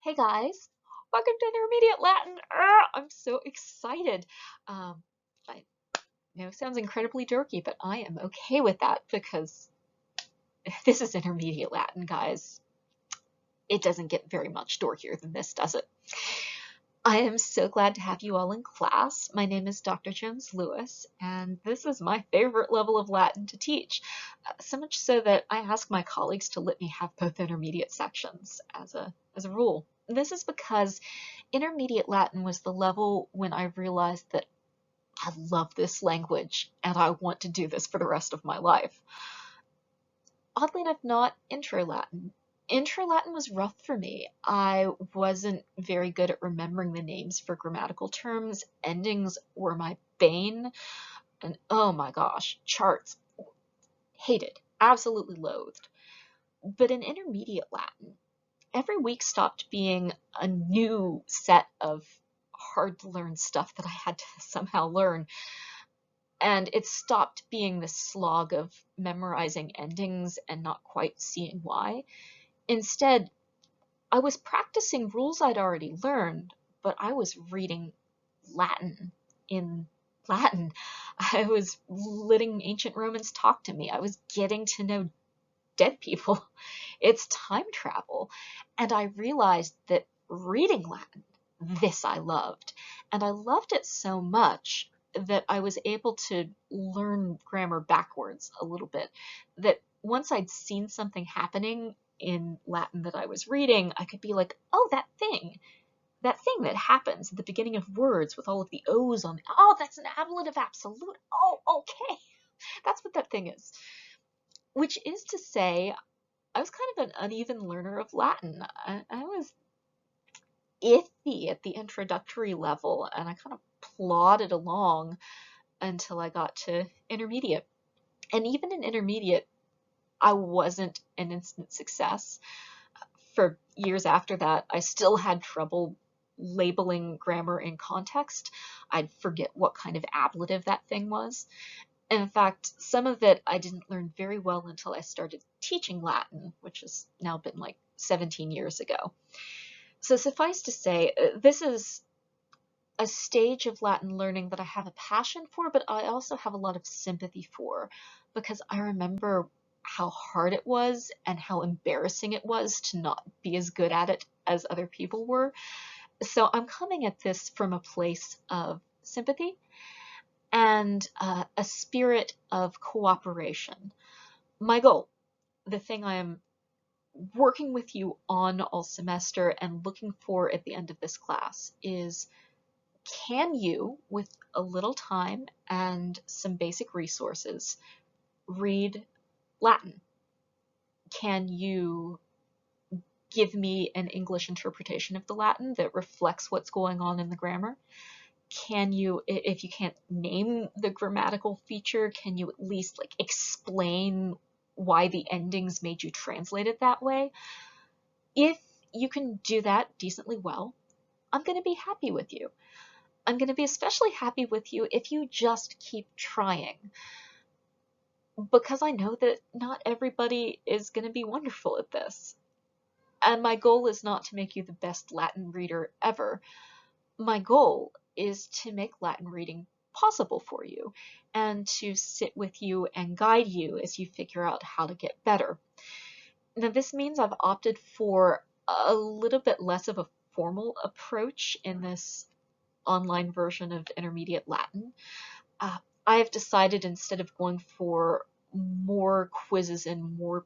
Hey guys, welcome to Intermediate Latin. I'm so excited. I know it sounds incredibly dorky, but I am okay with that because this is Intermediate Latin, guys. It doesn't get very much dorkier than this, does it? I am so glad to have you all in class. My name is Dr. Jones Lewis, and this is my favorite level of Latin to teach. So much so that I ask my colleagues to let me have both intermediate sections as a rule. This is because Intermediate Latin was the level when I realized that I love this language and I want to do this for the rest of my life. Oddly enough, not Intro Latin. Intro Latin was rough for me. I wasn't very good at remembering the names for grammatical terms. Endings were my bane. And oh my gosh, charts. Hated. Absolutely loathed. But in Intermediate Latin, every week stopped being a new set of hard to learn stuff that I had to somehow learn. And it stopped being this slog of memorizing endings and not quite seeing why. Instead, I was practicing rules I'd already learned, but I was reading Latin in Latin. I was letting ancient Romans talk to me. I was getting to know dead people. It's time travel. And I realized that reading Latin, this I loved. And I loved it so much that I was able to learn grammar backwards a little bit. That once I'd seen something happening in Latin that I was reading, I could be like, oh, that thing that happens at the beginning of words with all of the O's on, oh, that's an ablative absolute. Oh, okay. That's what that thing is. Which is to say, I was kind of an uneven learner of Latin. I was iffy at the introductory level, and I kind of plodded along until I got to intermediate. And even in intermediate, I wasn't an instant success. For years after that, I still had trouble labeling grammar in context. I'd forget what kind of ablative that thing was. In fact, some of it I didn't learn very well until I started teaching Latin, which has now been like 17 years ago. So suffice to say, this is a stage of Latin learning that I have a passion for, but I also have a lot of sympathy for, because I remember how hard it was and how embarrassing it was to not be as good at it as other people were. So I'm coming at this from a place of sympathy and a spirit of cooperation. My goal, the thing I am working with you on all semester and looking for at the end of this class, is can you, with a little time and some basic resources, read Latin? Can you give me an English interpretation of the Latin that reflects what's going on in the grammar? Can you, if you can't name the grammatical feature, can you at least like explain why the endings made you translate it that way? If you can do that decently well, I'm going to be happy with you. I'm going to be especially happy with you if you just keep trying, because I know that not everybody is going to be wonderful at this. And my goal is not to make you the best Latin reader ever. My goal is to make Latin reading possible for you and to sit with you and guide you as you figure out how to get better. Now, this means I've opted for a little bit less of a formal approach in this online version of Intermediate Latin. I have decided, instead of going for more quizzes and more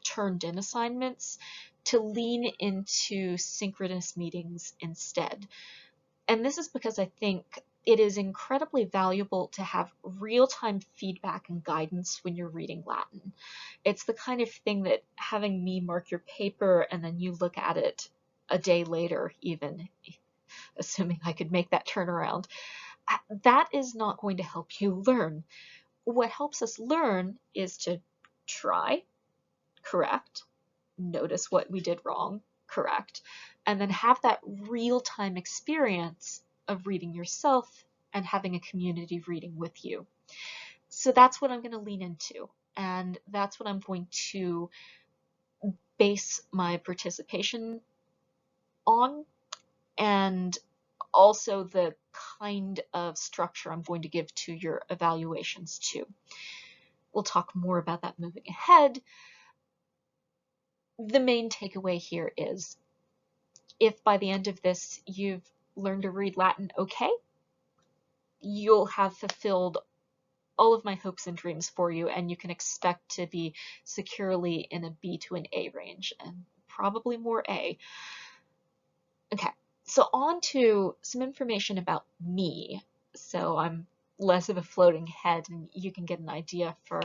turned-in assignments, to lean into synchronous meetings instead. And this is because I think it is incredibly valuable to have real-time feedback and guidance when you're reading Latin. It's the kind of thing that having me mark your paper and then you look at it a day later, even, assuming I could make that turnaround, that is not going to help you learn. What helps us learn is to try, correct, notice what we did wrong, correct, and then have that real-time experience of reading yourself and having a community reading with you. So that's what I'm going to lean into, and that's what I'm going to base my participation on, and also the kind of structure I'm going to give to your evaluations too. We'll talk more about that moving ahead. The main takeaway here is, if by the end of this you've learned to read Latin okay, you'll have fulfilled all of my hopes and dreams for you, and you can expect to be securely in a B to an A range, and probably more A. Okay, so on to some information about me, so I'm less of a floating head and you can get an idea for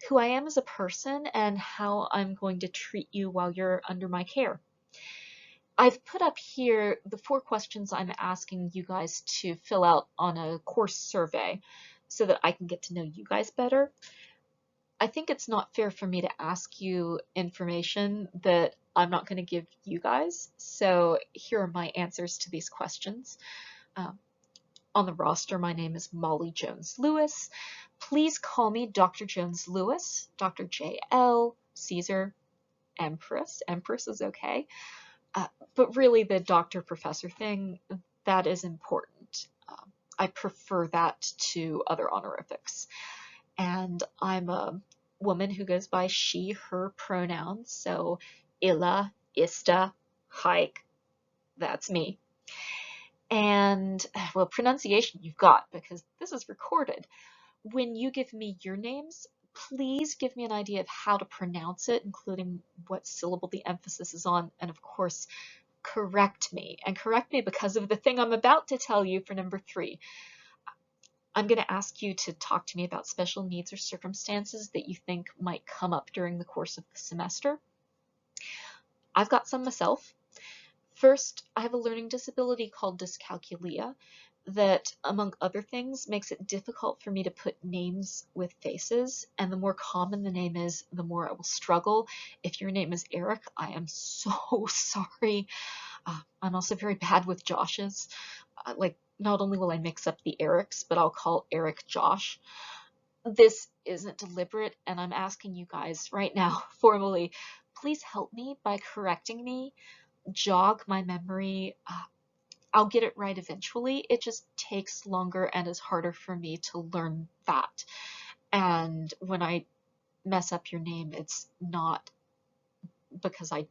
who I am as a person and how I'm going to treat you while you're under my care. I've put up here the 4 questions I'm asking you guys to fill out on a course survey so that I can get to know you guys better. I think it's not fair for me to ask you information that I'm not going to give you guys, so here are my answers to these questions. On the roster, my name is Molly Jones Lewis. Please call me Dr. Jones Lewis, Dr. JL, Caesar, Empress. Empress is okay. But really the doctor professor thing, that is important. I prefer that to other honorifics. And I'm a woman who goes by she, her pronouns. So illa, ista, hike, that's me. And, well, pronunciation you've got because this is recorded. When you give me your names, please give me an idea of how to pronounce it, including what syllable the emphasis is on, and of course, correct me. And correct me because of the thing I'm about to tell you for number 3. I'm going to ask you to talk to me about special needs or circumstances that you think might come up during the course of the semester. I've got some myself. First, I have a learning disability called dyscalculia that, among other things, makes it difficult for me to put names with faces, and the more common the name is, the more I will struggle. If your name is Eric, I am so sorry. I'm also very bad with Joshes. Not only will I mix up the Erics, but I'll call Eric Josh. This isn't deliberate, and I'm asking you guys right now, formally, please help me by correcting me, jog my memory. I'll get it right eventually. It just takes longer and is harder for me to learn that. And when I mess up your name, it's not because I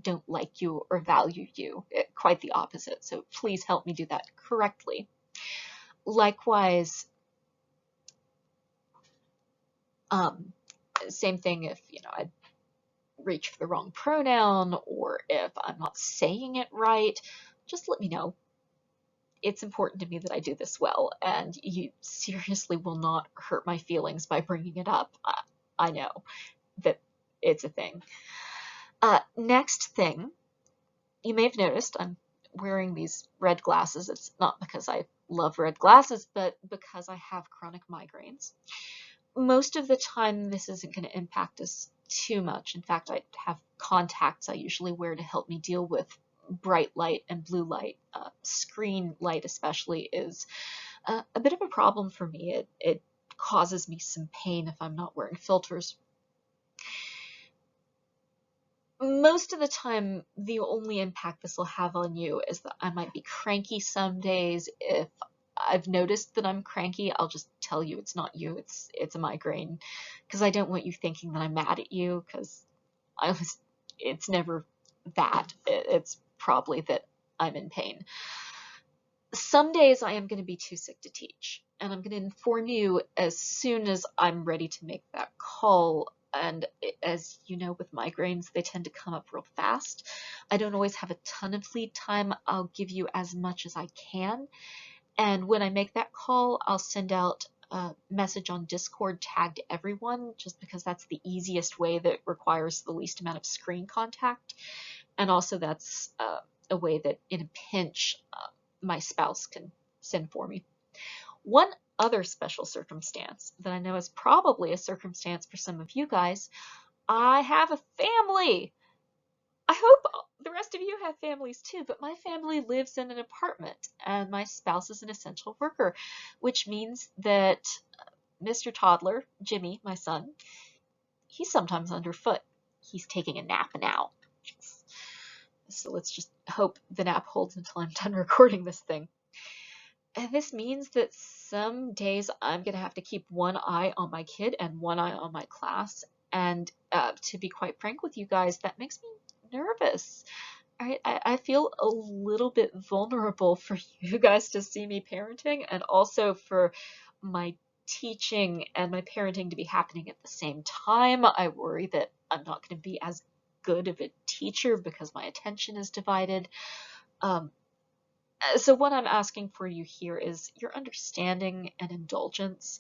don't like you or value you. Quite the opposite. So please help me do that correctly. Likewise, same thing if, I reach for the wrong pronoun or if I'm not saying it right, just let me know. It's important to me that I do this well, and you seriously will not hurt my feelings by bringing it up. I know that it's a thing. Next thing, you may have noticed I'm wearing these red glasses. It's not because I love red glasses, but because I have chronic migraines. Most of the time, this isn't going to impact us too much. In fact, I have contacts I usually wear to help me deal with bright light and blue light. Screen light especially is a bit of a problem for me. It causes me some pain if I'm not wearing filters. Most of the time, the only impact this will have on you is that I might be cranky some days. If I've noticed that I'm cranky, I'll just tell you it's not you, it's a migraine, because I don't want you thinking that I'm mad at you, because it's never that. It's probably that I'm in pain. Some days I am going to be too sick to teach, and I'm going to inform you as soon as I'm ready to make that call. And as you know, with migraines, they tend to come up real fast. I don't always have a ton of lead time. I'll give you as much as I can. And when I make that call, I'll send out a message on Discord tagged everyone, just because that's the easiest way that requires the least amount of screen contact. And also that's a way that in a pinch, my spouse can send for me. One other special circumstance that I know is probably a circumstance for some of you guys, I have a family. I hope the rest of you have families too, but my family lives in an apartment and my spouse is an essential worker, which means that Mr. Toddler, Jimmy, my son, he's sometimes underfoot. He's taking a nap now. So let's just hope the nap holds until I'm done recording this thing. And this means that some days I'm going to have to keep one eye on my kid and one eye on my class. And to be quite frank with you guys, that makes me nervous. I feel a little bit vulnerable for you guys to see me parenting, and also for my teaching and my parenting to be happening at the same time. I worry that I'm not going to be as good of a teacher because my attention is divided. So what I'm asking for you here is your understanding and indulgence,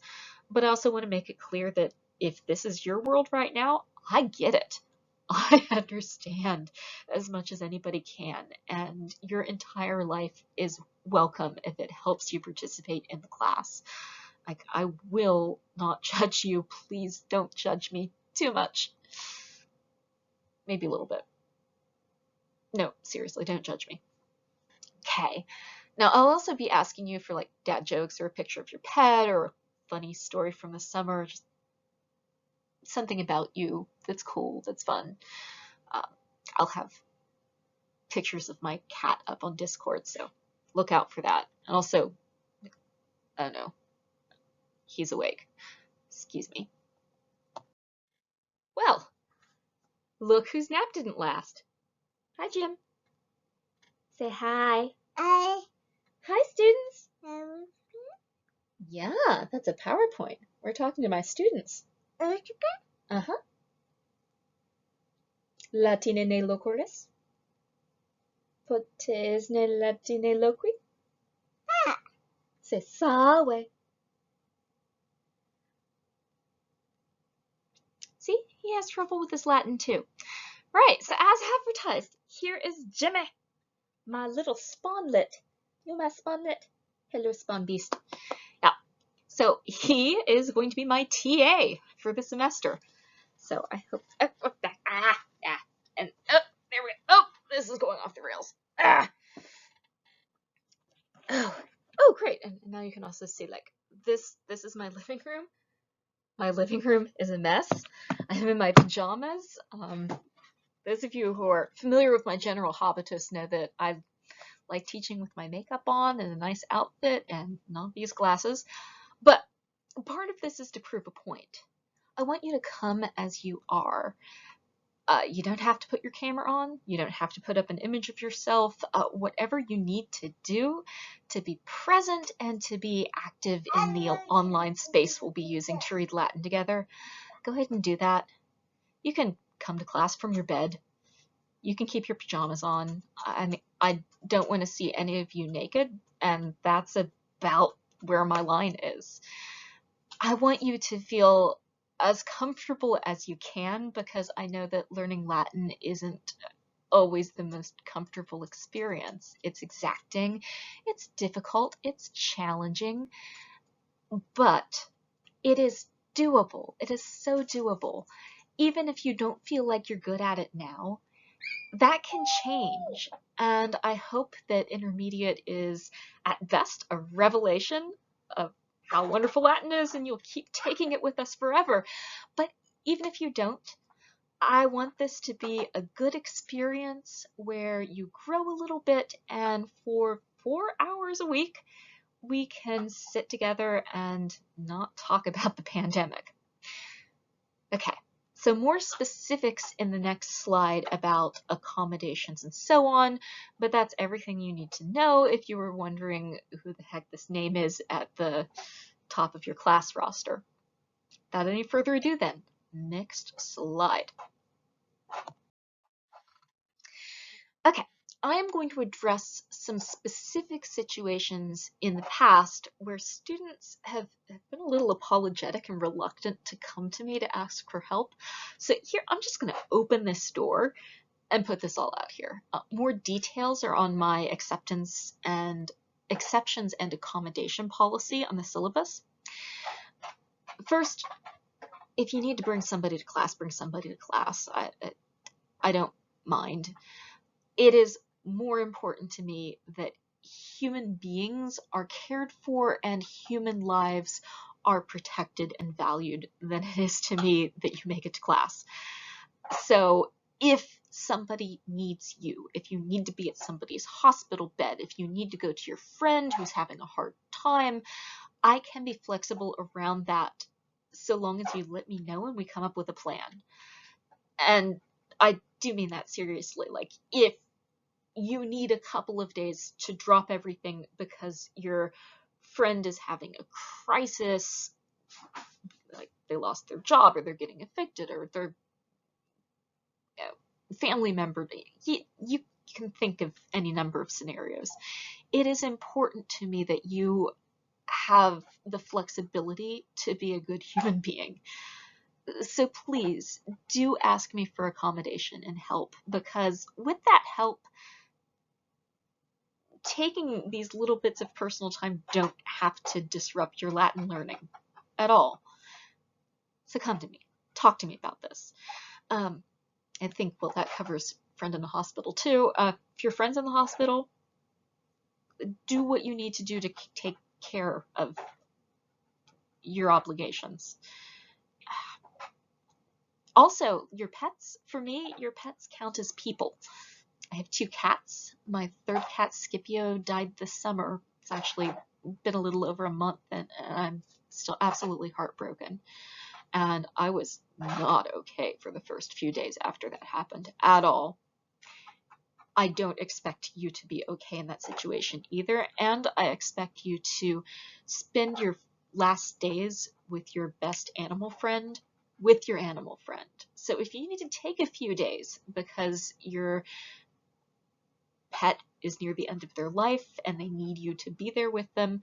but I also want to make it clear that if this is your world right now, I get it. I understand as much as anybody can, and your entire life is welcome if it helps you participate in the class. Like, I will not judge you. Please don't judge me too much. Maybe a little bit. No, seriously, don't judge me. Okay. Now, I'll also be asking you for like dad jokes or a picture of your pet or a funny story from the summer, just something about you that's cool, that's fun. I'll have pictures of my cat up on Discord, so look out for that. And also, I don't know, he's awake. Excuse me. Well, look whose nap didn't last. Hi, Jim. Say hi. I Hi, students. am Yeah, that's a PowerPoint. We're talking to my students. Utica. Uh-huh. Latine ne loquoris. Potes ne latine loqui. Se salve. See, he has trouble with his Latin too. Right, so as advertised, here is Jimmy, my little spawnlet. You my spawnlet? Hello, spawn beast. Yeah, so he is going to be my TA for the semester. So I hope, and there we go. Oh, this is going off the rails. Oh, great. And now you can also see, like, this is my living room. My living room is a mess. I'm in my pajamas. Those of you who are familiar with my general habitus know that I like teaching with my makeup on and a nice outfit and not these glasses. But part of this is to prove a point. I want you to come as you are. You don't have to put your camera on. You don't have to put up an image of yourself. Whatever you need to do to be present and to be active in the online space we'll be using to read Latin together, go ahead and do that. You can come to class from your bed. You can keep your pajamas on. I don't want to see any of you naked, and that's about where my line is. I want you to feel as comfortable as you can, because I know that learning Latin isn't always the most comfortable experience. It's exacting, it's difficult, it's challenging, but it is doable. It is so doable. Even if you don't feel like you're good at it now, that can change. And I hope that intermediate is at best a revelation of how wonderful Latin is, and you'll keep taking it with us forever. But even if you don't, I want this to be a good experience where you grow a little bit, and for 4 hours a week, we can sit together and not talk about the pandemic. Okay, so more specifics in the next slide about accommodations and so on, but that's everything you need to know if you were wondering who the heck this name is at the top of your class roster. Without any further ado then, next slide. Okay, I am going to address some specific situations in the past where students have been a little apologetic and reluctant to come to me to ask for help. So here, I'm just going to open this door and put this all out here. More details are on my exceptions and accommodation policy on the syllabus. First, if you need to bring somebody to class, bring somebody to class. I don't mind. It is more important to me that human beings are cared for and human lives are protected and valued than it is to me that you make it to class. So if somebody needs you, if you need to be at somebody's hospital bed, if you need to go to your friend who's having a hard time, I can be flexible around that so long as you let me know and we come up with a plan. And I do mean that seriously. Like, if you need a couple of days to drop everything because your friend is having a crisis, like they lost their job or they're getting evicted or their family member, you can think of any number of scenarios. It is important to me that you have the flexibility to be a good human being. So please do ask me for accommodation and help, because with that help, taking these little bits of personal time don't have to disrupt your Latin learning at all. So come to me, talk to me about this. I think, well, that covers friend in the hospital too. If your friend's in the hospital, do what you need to do to take care of your obligations. Also, your pets, for me, your pets count as people. I have 2 cats. My 3rd cat, Scipio, died this summer. It's actually been a little over a month, and I'm still absolutely heartbroken. And I was not okay for the first few days after that happened at all. I don't expect you to be okay in that situation either, and I expect you to spend your last days with your best animal friend with your animal friend. So if you need to take a few days because your pet is near the end of their life and they need you to be there with them,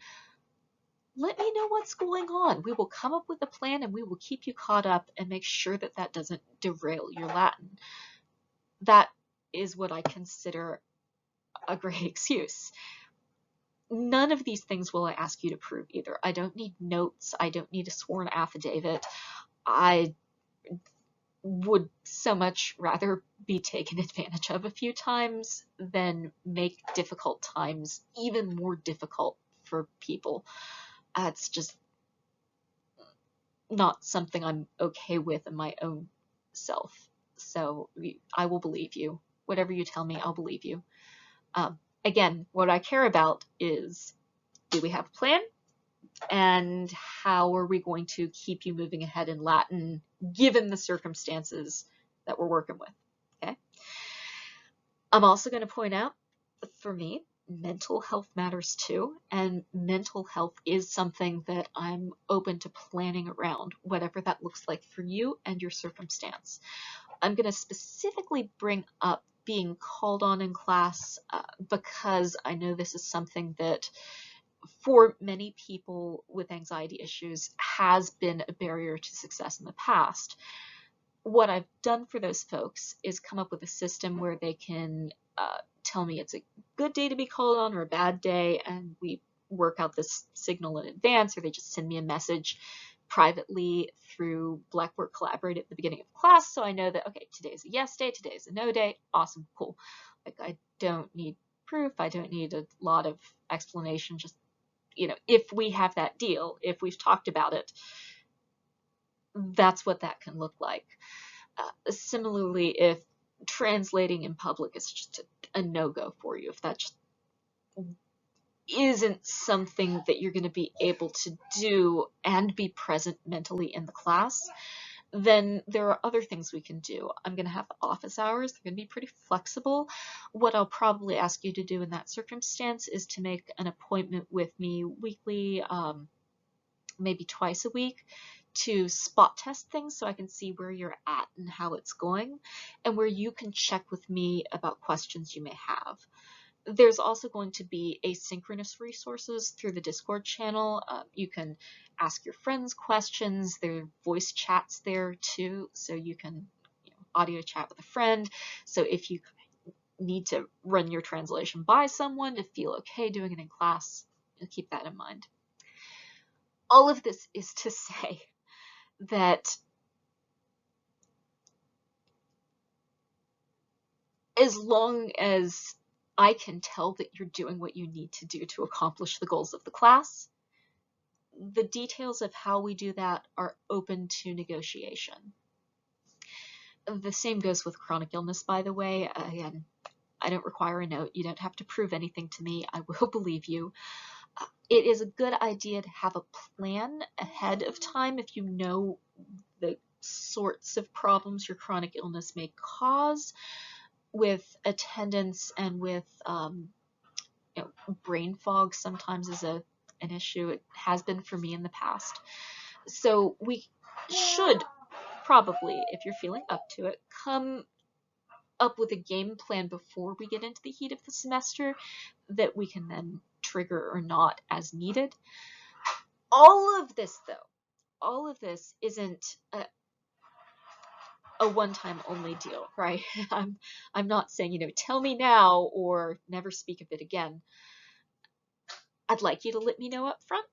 let me know what's going on. We will come up with a plan and we will keep you caught up and make sure that that doesn't derail your Latin. That is what I consider a great excuse. None of these things will I ask you to prove either. I don't need notes. I don't need a sworn affidavit. I would so much rather be taken advantage of a few times than make difficult times even more difficult for people. It's just not something I'm okay with in my own self. So I will believe you. Whatever you tell me, I'll believe you. Again, what I care about is, do we have a plan? And how are we going to keep you moving ahead in Latin given the circumstances that we're working with? Okay. I'm also going to point out, for me, mental health matters too, and mental health is something that I'm open to planning around, whatever that looks like for you and your circumstance. I'm going to specifically bring up being called on in class because I know this is something that for many people with anxiety issues has been a barrier to success in the past. What I've done for those folks is come up with a system where they can tell me it's a good day to be called on or a bad day, and we work out this signal in advance, or they just send me a message privately through Blackboard Collaborate at the beginning of class, so I know that, okay, today's a yes day, today's a no day. Awesome, cool. Like, I don't need proof, I don't need a lot of explanation, just, you know, if we have that deal, if we've talked about it, that's what that can look like. Similarly, if translating in public is just a no-go for you, if that just isn't something that you're going to be able to do and be present mentally in the class, then there are other things we can do. I'm going to have office hours. They're going to be pretty flexible. What I'll probably ask you to do in that circumstance is to make an appointment with me weekly, maybe twice a week, to spot test things so I can see where you're at and how it's going, and where you can check with me about questions you may have. There's also going to be asynchronous resources through the Discord channel. You can ask your friends questions. There are voice chats there too, so you can audio chat with a friend. So if you need to run your translation by someone to feel okay doing it in class, keep that in mind. All of this is to say that as long as I can tell that you're doing what you need to do to accomplish the goals of the class, the details of how we do that are open to negotiation. The same goes with chronic illness, by the way. Again, I don't require a note. You don't have to prove anything to me. I will believe you. It is a good idea to have a plan ahead of time if you know the sorts of problems your chronic illness may cause with attendance and with brain fog sometimes is an issue. It has been for me in the past. So we should probably, if you're feeling up to it, come up with a game plan before we get into the heat of the semester that we can then trigger or not as needed. All of this, though, all of this isn't a one-time only deal, right? I'm not saying, tell me now or never speak of it again. I'd like you to let me know up front,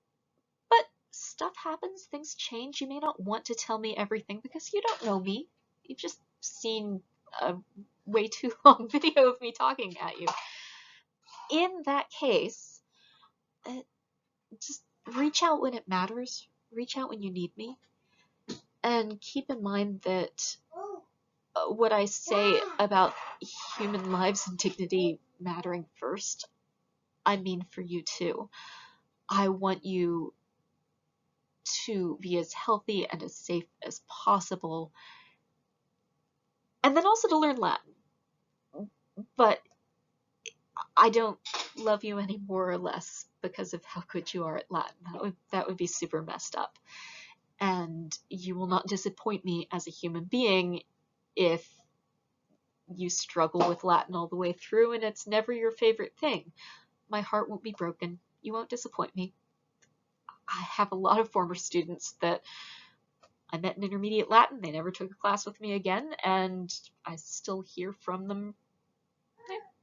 but stuff happens, things change. You may not want to tell me everything because you don't know me. You've just seen a way too long video of me talking at you. In that case, just reach out when it matters. Reach out when you need me. And keep in mind that what I say about human lives and dignity mattering first, I mean for you too. I want you to be as healthy and as safe as possible, and then also to learn Latin. But I don't love you any more or less because of how good you are at Latin. That would be super messed up. And you will not disappoint me as a human being if you struggle with Latin all the way through and it's never your favorite thing. My heart won't be broken. You won't disappoint me. I have a lot of former students that I met in intermediate Latin. They never took a class with me again, and I still hear from them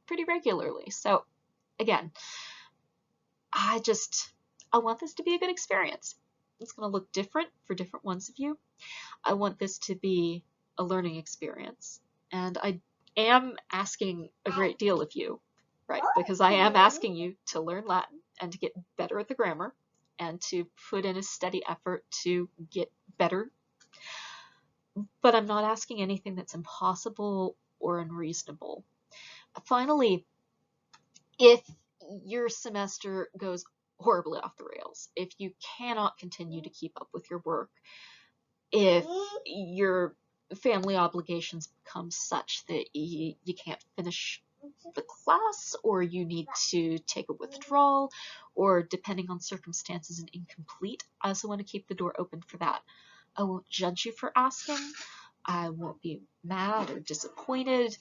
pretty regularly. So again, I want this to be a good experience. It's going to look different for different ones of you. I want this to be a learning experience, and I am asking a great deal of you, right? Because I am asking you to learn Latin and to get better at the grammar and to put in a steady effort to get better. But I'm not asking anything that's impossible or unreasonable. Finally, if your semester goes horribly off the rails, if you cannot continue to keep up with your work, if your family obligations become such that you can't finish the class, or you need to take a withdrawal, or depending on circumstances, an incomplete, I also want to keep the door open for that. I won't judge you for asking. I won't be mad or disappointed.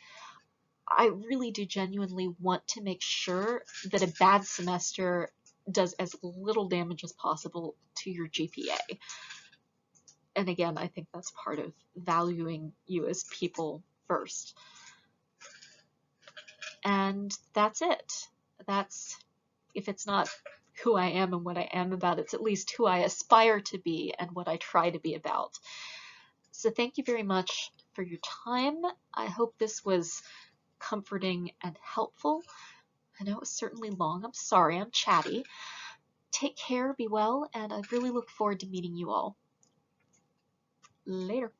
I really do genuinely want to make sure that a bad semester does as little damage as possible to your GPA. And again, I think that's part of valuing you as people first. And that's it. If it's not who I am and what I am about, it's at least who I aspire to be and what I try to be about. So thank you very much for your time. I hope this was comforting and helpful. I know it was certainly long. I'm sorry, I'm chatty. Take care, be well, and I really look forward to meeting you all. Later.